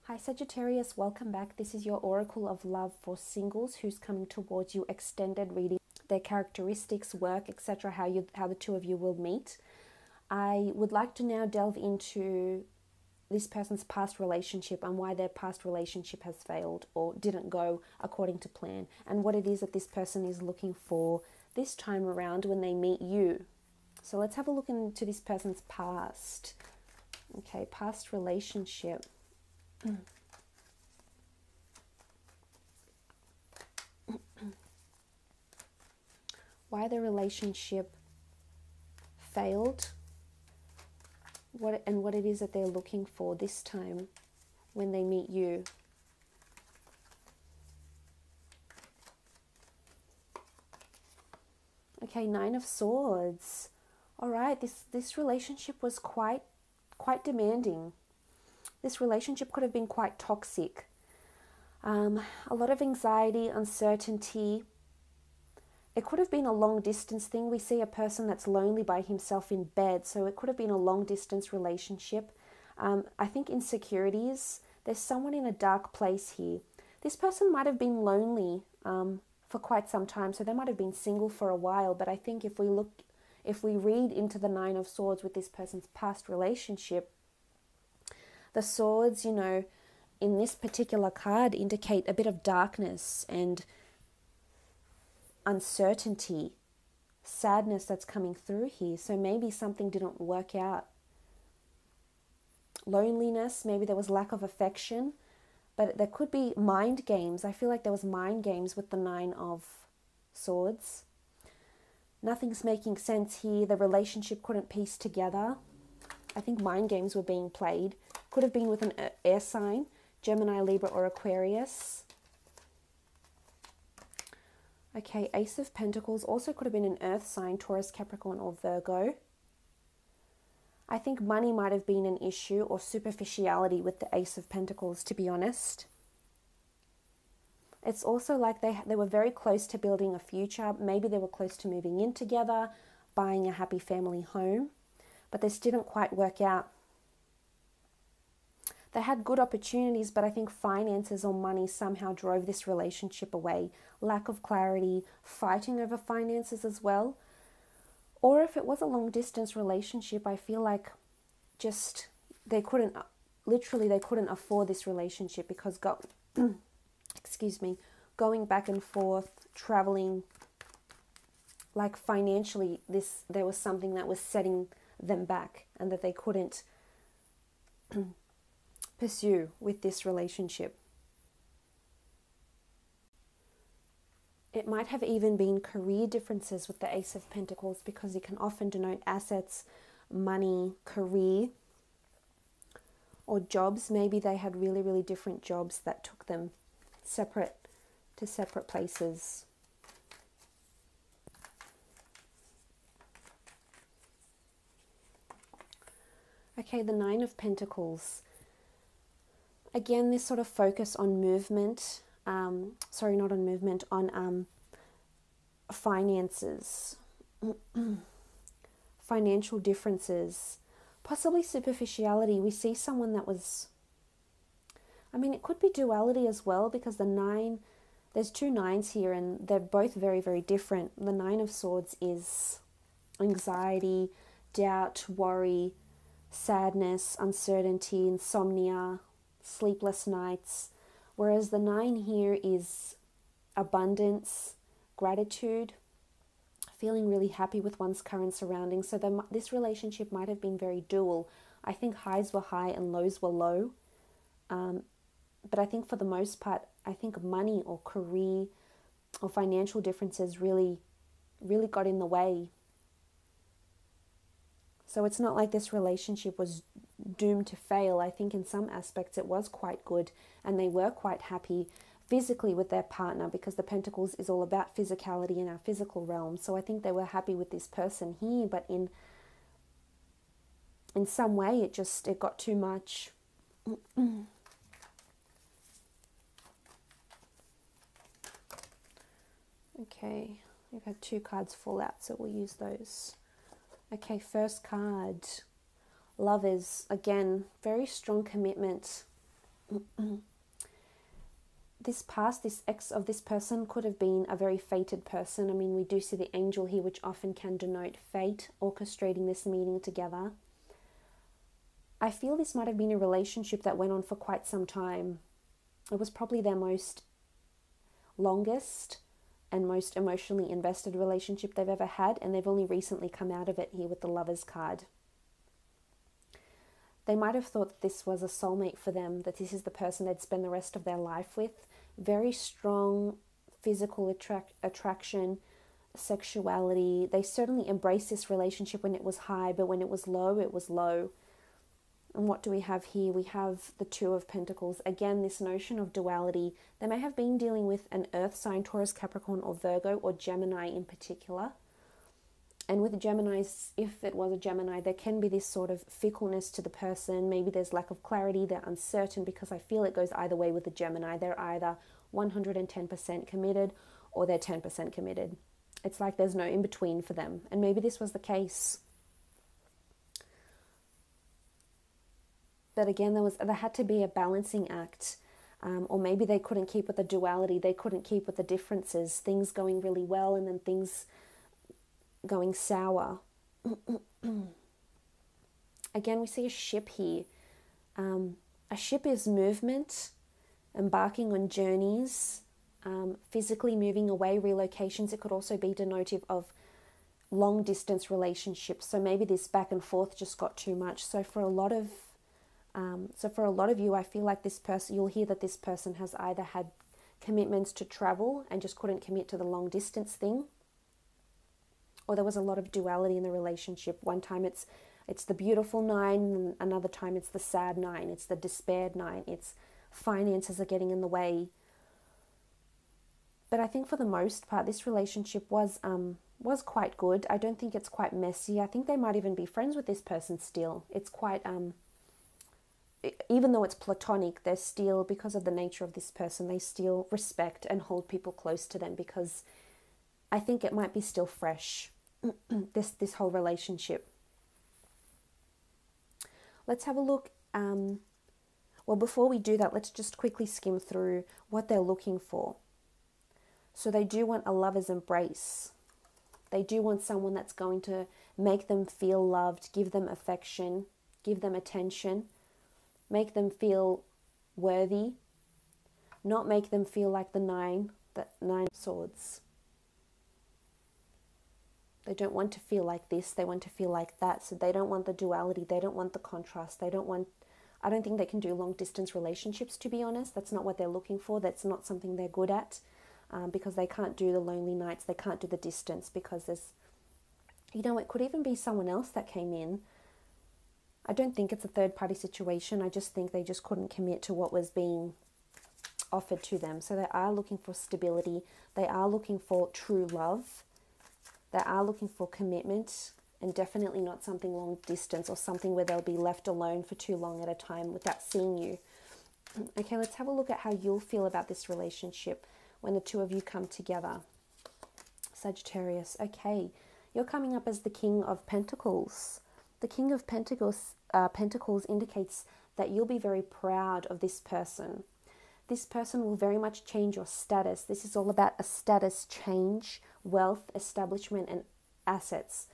Hi Sagittarius, welcome back. This is your Oracle of Love for singles who's coming towards you, extended reading, their characteristics, work, etc., how the two of you will meet. I would like to now delve into this person's past relationship and why their past relationship has failed or didn't go according to plan, and what it is that this person is looking for this time around when they meet you. So let's have a look into this person's past. Okay, past relationship. Why the relationship failed, what it is that they're looking for this time when they meet you. Okay, Nine of Swords. All right, this relationship was quite demanding. This relationship could have been quite toxic. A lot of anxiety, uncertainty. It could have been a long distance thing. We see a person that's lonely by himself in bed, so it could have been a long distance relationship. I think insecurities. There's someone in a dark place here. This person might have been lonely for quite some time, so they might have been single for a while, but I think if we read into the Nine of Swords with this person's past relationship, the swords, in this particular card indicate a bit of darkness and uncertainty, sadness that's coming through here. So maybe something didn't work out. Loneliness, maybe there was lack of affection, but there could be mind games. I feel like there was mind games with the Nine of Swords. Nothing's making sense here. The relationship couldn't piece together. I think mind games were being played. Could have been with an air sign, Gemini, Libra, or Aquarius. Okay, Ace of Pentacles also could have been an earth sign, Taurus, Capricorn, or Virgo. I think money might have been an issue, or superficiality with the Ace of Pentacles, to be honest. It's also like they were very close to building a future. Maybe they were close to moving in together, buying a happy family home, but this didn't quite work out. They had good opportunities, but I think finances or money somehow drove this relationship away. Lack of clarity, fighting over finances as well. Or if it was a long distance relationship, I feel like just they couldn't afford this relationship because going back and forth, traveling, like financially, there was something that was setting them back and that they couldn't pursue with this relationship. It might have even been career differences with the Ace of Pentacles, because it can often denote assets, money, career, or jobs. Maybe they had really, really different jobs that took them separate places. Okay, the Nine of Pentacles. Again, this sort of focus on movement, on finances, financial differences, possibly superficiality. We see someone that was, it could be duality as well, because there's two nines here and they're both very, very different. The Nine of Swords is anxiety, doubt, worry, sadness, uncertainty, insomnia, sleepless nights, whereas the Nine here is abundance, gratitude, feeling really happy with one's current surroundings. So this relationship might have been very dual. I think highs were high and lows were low, but I think for the most part, I think money or career or financial differences really got in the way. So it's not like this relationship was doomed to fail. I think in some aspects it was quite good and they were quite happy physically with their partner, because the Pentacles is all about physicality in our physical realm. So I think they were happy with this person here, but in some way it got too much. Okay, we've had two cards fall out, so we'll use those. Okay, first card. Lovers, again, very strong commitment. This past, this ex of this person could have been a very fated person. I mean, we do see the angel here, which often can denote fate, orchestrating this meeting together. I feel this might have been a relationship that went on for quite some time. It was probably their most longest and most emotionally invested relationship they've ever had, and they've only recently come out of it here with the Lovers card. They might have thought that this was a soulmate for them, that this is the person they'd spend the rest of their life with. Very strong physical attraction, sexuality. They certainly embraced this relationship when it was high, but when it was low, it was low. And what do we have here? We have the Two of Pentacles. Again, this notion of duality. They may have been dealing with an earth sign, Taurus, Capricorn, or Virgo, or Gemini in particular. And with Geminis, if it was a Gemini, there can be this sort of fickleness to the person. Maybe there's lack of clarity. They're uncertain, because I feel it goes either way with the Gemini. They're either 110% committed or they're 10% committed. It's like there's no in between for them. And maybe this was the case. But again, there had to be a balancing act. Or maybe they couldn't keep with the duality. They couldn't keep with the differences. Things going really well and then things going sour. Again, we see a ship here. A ship is movement, embarking on journeys, physically moving away, relocations. It could also be denotive of long distance relationships. So maybe this back and forth just got too much. So for a lot of you, I feel like this person, you'll hear that this person has either had commitments to travel and just couldn't commit to the long distance thing, or there was a lot of duality in the relationship. One time it's the beautiful 9, and another time it's the sad 9, it's the despaired 9, it's finances are getting in the way. But I think for the most part, this relationship was quite good. I don't think it's quite messy. I think they might even be friends with this person still. It's quite, even though it's platonic, they're still, because of the nature of this person, they still respect and hold people close to them, because I think it might be still fresh, this whole relationship. Let's have a look. Well, before we do that, let's just quickly skim through what they're looking for. So they do want a lover's embrace. They do want someone that's going to make them feel loved, give them affection, give them attention, make them feel worthy, not make them feel like the 9 of Swords. They don't want to feel like this, they want to feel like that. So they don't want the duality, they don't want the contrast, I don't think they can do long distance relationships, to be honest. That's not what they're looking for. That's not something they're good at, because they can't do the lonely nights, they can't do the distance, because there's, it could even be someone else that came in. I don't think it's a third party situation. I just think they just couldn't commit to what was being offered to them. So they are looking for stability, they are looking for true love, they are looking for commitment, and definitely not something long distance or something where they'll be left alone for too long at a time without seeing you. Okay, let's have a look at how you'll feel about this relationship when the two of you come together. Sagittarius, okay, you're coming up as the King of Pentacles. The King of Pentacles indicates that you'll be very proud of this person. This person will very much change your status. This is all about a status change, wealth, establishment, and assets.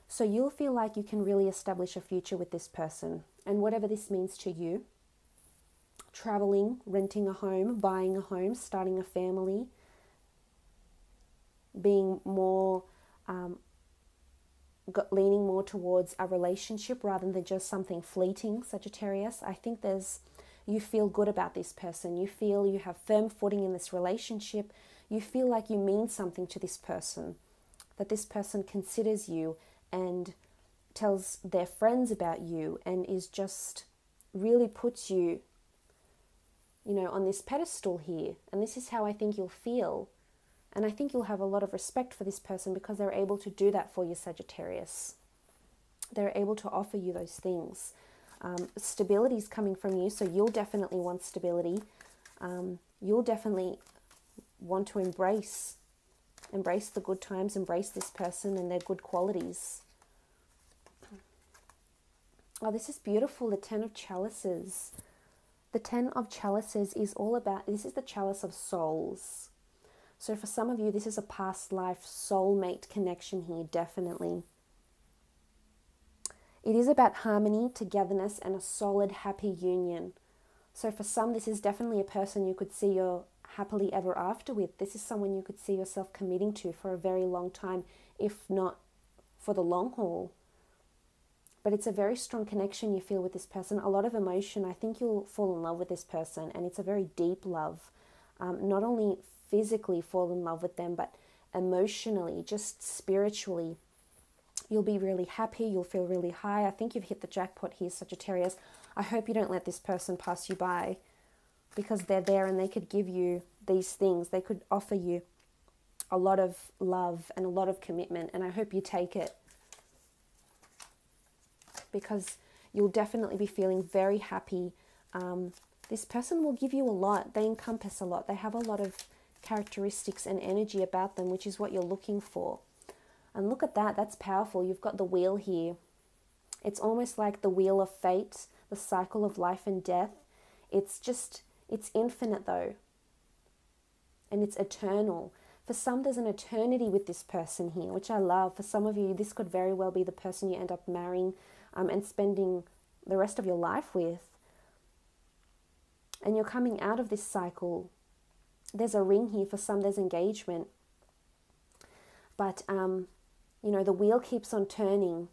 So you'll feel like you can really establish a future with this person. And whatever this means to you, traveling, renting a home, buying a home, starting a family, being more, leaning more towards a relationship rather than just something fleeting, Sagittarius. I think you feel good about this person. You feel you have firm footing in this relationship. You feel like you mean something to this person, that this person considers you and tells their friends about you, and is just really puts you, on this pedestal here. And this is how I think you'll feel. And I think you'll have a lot of respect for this person because they're able to do that for you, Sagittarius. They're able to offer you those things. Stability is coming from you, so you'll definitely want stability. You'll definitely want to embrace the good times, embrace this person and their good qualities. Oh, this is beautiful, the 10 of Chalices. The Ten of Chalices is all about, this is the chalice of souls. So for some of you, this is a past life soulmate connection here, definitely. It is about harmony, togetherness, and a solid, happy union. So for some, this is definitely a person you could see your happily ever after with. This is someone you could see yourself committing to for a very long time, if not for the long haul. But it's a very strong connection you feel with this person, a lot of emotion. I think you'll fall in love with this person, and it's a very deep love. Not only physically fall in love with them, but emotionally, just spiritually. You'll be really happy, you'll feel really high. I think you've hit the jackpot here, Sagittarius. I hope you don't let this person pass you by, because they're there and they could give you these things. They could offer you a lot of love and a lot of commitment, and I hope you take it, because you'll definitely be feeling very happy. This person will give you a lot. They encompass a lot. They have a lot of characteristics and energy about them, which is what you're looking for. And look at that. That's powerful. You've got the wheel here. It's almost like the wheel of fate, the cycle of life and death. It's infinite though. And it's eternal. For some, there's an eternity with this person here, which I love. For some of you, this could very well be the person you end up marrying and spending the rest of your life with. And you're coming out of this cycle. There's a ring here. For some, there's engagement. But, you know, the wheel keeps on turning.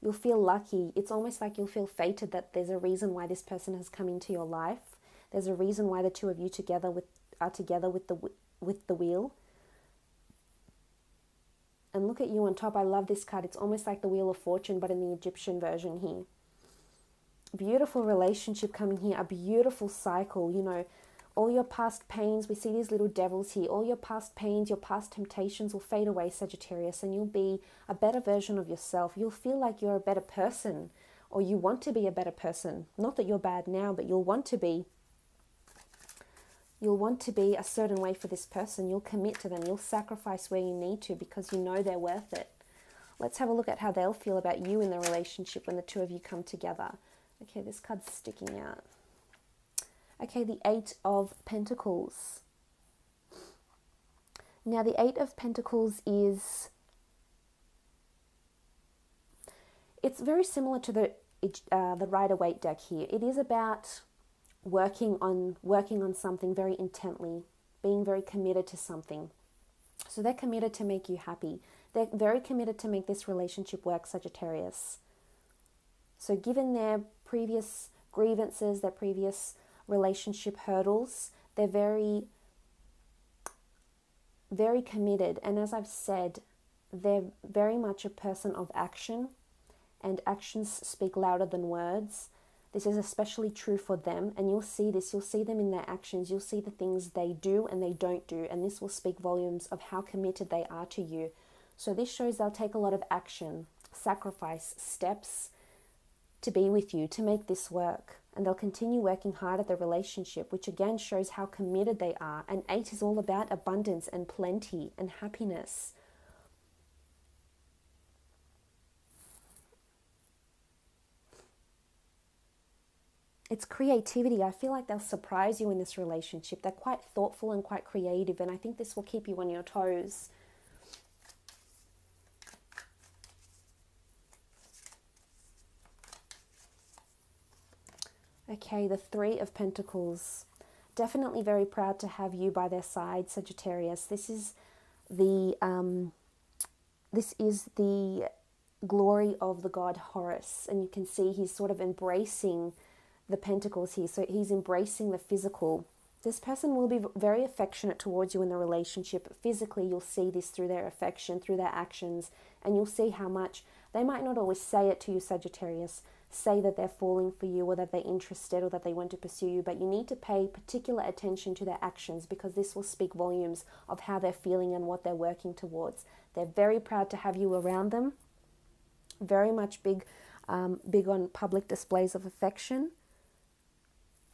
You'll feel lucky. It's almost like you'll feel fated that there's a reason why this person has come into your life. There's a reason why the two of you are together with the wheel. And look at you on top. I love this card. It's almost like the Wheel of Fortune, but in the Egyptian version here. Beautiful relationship coming here. A beautiful cycle. You know, all your past pains. We see these little devils here. All your past pains, your past temptations will fade away, Sagittarius, and you'll be a better version of yourself. You'll feel like you're a better person, or you want to be a better person. Not that you're bad now, but you'll want to be. You'll want to be a certain way for this person. You'll commit to them. You'll sacrifice where you need to because you know they're worth it. Let's have a look at how they'll feel about you in the relationship when the two of you come together. Okay, this card's sticking out. Okay, the Eight of Pentacles. Now, the Eight of Pentacles is... It's very similar to the Rider-Waite deck here. It is about working on something very intently, being very committed to something. So they're committed to make you happy. They're very committed to make this relationship work, Sagittarius. So given their previous grievances, their previous relationship hurdles, they're very, very committed. And as I've said, they're very much a person of action, and actions speak louder than words. This is especially true for them, and you'll see this. You'll see them in their actions. You'll see the things they do and they don't do, and this will speak volumes of how committed they are to you. So this shows they'll take a lot of action, sacrifice, steps to be with you, to make this work. And they'll continue working hard at the relationship, which again shows how committed they are. And 8 is all about abundance and plenty and happiness. It's creativity. I feel like they'll surprise you in this relationship. They're quite thoughtful and quite creative, and I think this will keep you on your toes. Okay, the Three of Pentacles. Definitely very proud to have you by their side, Sagittarius. This is the glory of the god Horus, and you can see he's sort of embracing the pentacles here. So he's embracing the physical. This person will be very affectionate towards you in the relationship. Physically, you'll see this through their affection, through their actions, and you'll see how much they might not always say it to you, Sagittarius, say that they're falling for you or that they're interested or that they want to pursue you, but you need to pay particular attention to their actions, because this will speak volumes of how they're feeling and what they're working towards. They're very proud to have you around them. Very much big on public displays of affection.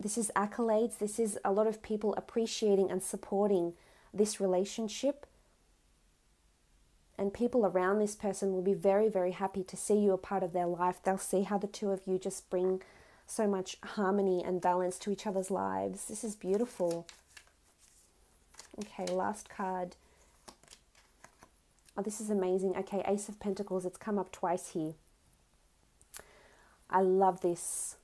This is accolades. This is a lot of people appreciating and supporting this relationship. And people around this person will be very, very happy to see you a part of their life. They'll see how the two of you just bring so much harmony and balance to each other's lives. This is beautiful. Okay, last card. Oh, this is amazing. Okay, Ace of Pentacles. It's come up twice here. I love this.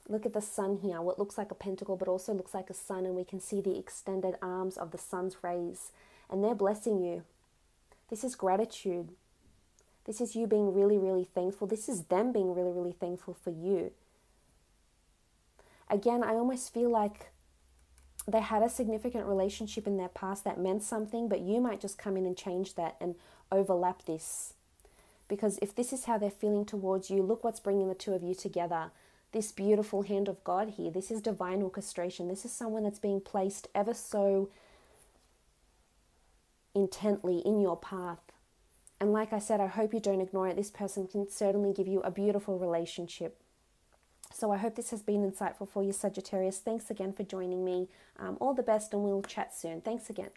Look at the sun here. What looks like a pentacle but also looks like a sun, and we can see the extended arms of the sun's rays, and they're blessing you. This is gratitude. This is you being really, really thankful. This is them being really, really thankful for you. Again, I almost feel like they had a significant relationship in their past that meant something, but you might just come in and change that and overlap this. Because if this is how they're feeling towards you, look what's bringing the two of you together. This beautiful hand of God here. This is divine orchestration. This is someone that's being placed ever so intently in your path. And like I said, I hope you don't ignore it. This person can certainly give you a beautiful relationship. So I hope this has been insightful for you, Sagittarius. Thanks again for joining me. All the best, and we'll chat soon. Thanks again.